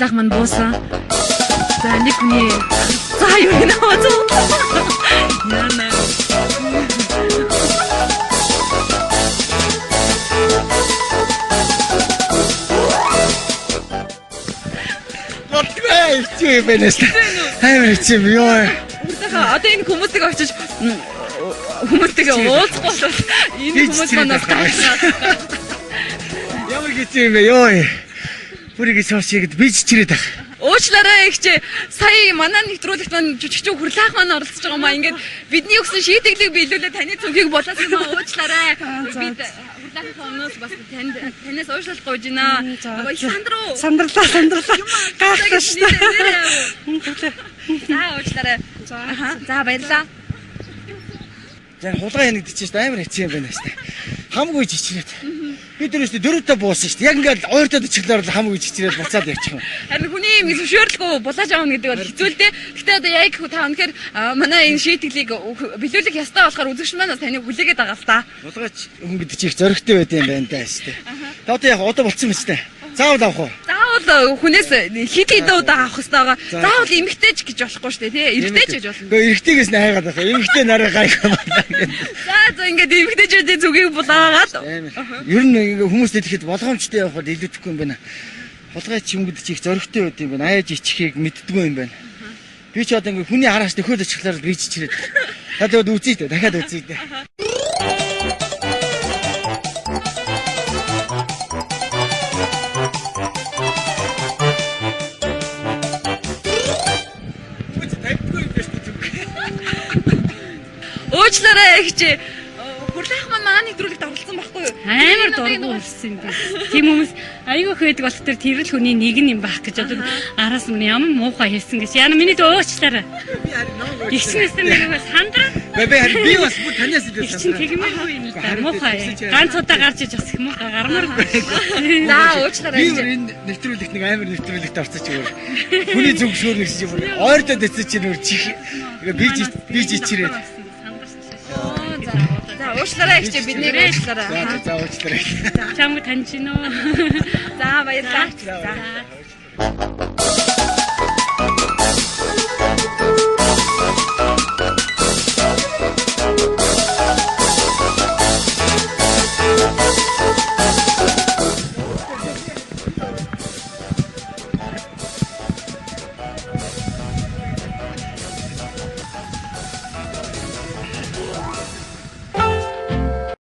хурлаах маань буусан. За нэг хүний за юу гэнэ хооцоо. Яна. Ай, чи бэнэс. Хаймэр чи ёо. Уртаха одоо энэ хүмүүсийг очиж хүмүүстэйгээ уулзах болоод энэ хүмүүс манаас гайхаад. Ямар гэж юм бэ ёо. Бүрийг соосгээд би чичрээд баг. Уучлаарай ихчээ. Сая манай нэвтрүүлэгт маань жүжигчүү хурлаах маань оролцож байгаа маа. Ингээд бидний өгсөн шийдэглийг биелүүлээ таны цүнхийг болоос юм аа уучлаарай. Бид хурлаахын өмнөөс бас танаас уушлал гуйж байна. Сандарлаа. Гайхалтай шүү дээ. За уучлаарай. За баярлаа. За хулгай янагдчих шүү дээ. Амар хэцүү юм байна шүү дээ. Хамгүй чичрээд. Бид өөрөөсөө дөрөвдөө буусан шүү дээ. Яг ингээд ойртоод ичихлээр хамгүй чичрээд буцаад явчих юм. Харин хүний юм зөвшөөрлөгөө булааж авах гэдэг бол хэцүү л дээ. Гэхдээ одоо яг та өнөхөр манай энэ шийдгэлийг биелүүлэх ёстой болохоор үзэгч маань таныг хүлээгээд байгаа л та. Хулгайч хүн гэдэг чих зөрөгтэй байд юм байна даа шүү дээ. Та одоо яг одоо болцсон мэт дээ. Заавал авах уу? Заавал хүнээс хит хитээ удаа авах хэрэгтэй байгаа. Заавал эмгтээч гэж болохгүй шүү дээ, тий? Эрэгтэйч гэж болно. Гэхдээ эрэгтэйгээс нь хайгаад байгаа. Эмгтээ нараа гайхаа. За ингээд эмгтээчүүдийн зүгийг булаагаад. Ер нь ингээ хүмүүс дэлгэхэд болгоомжтой явахад илүүдэхгүй юм байна. Хулгайч юм гэдэг чих зөрөгтэй байд юм байна. Аяж ичихийг мэддэггүй юм байна. Би ч одоо ингээ хүний хараас төхөөд очихлаар би чичрээд. Та тэгээд үзье дээ. Дахиад үзье дээ. Уучлаарай ихчээ. Хурлаах маань манай нэвтрүүлэгт оролцсон байхгүй юу? Амар дургу болсон юм би. Тийм хүмүүс айгүй хөөдөг болох тэр тэрэл хүний нэг юм байх гэж одоо араас нь ямар муухай хэлсэн гэж. Яна миний уучлаарай. Ихснээс нэг сандраа. Би бас бүр танаас илүү сандраа. Тэгмээгүй юм л да. Муухай. Ганц удаа гарч иж бас их муухай гармааргүй. За уучлаарай. Би энэ нэвтрүүлэгт нэг амар нэвтрүүлэгт орцож өөр. Хүний зүг шөөр нэгс юм. Ойртоо дэцэж чинь өөр чих. Би жичрээд. За уучлаарай ихчээ бидний уучлаарай. За уучлаарай. Чамд таньж гинөө. За баярлалаа. За.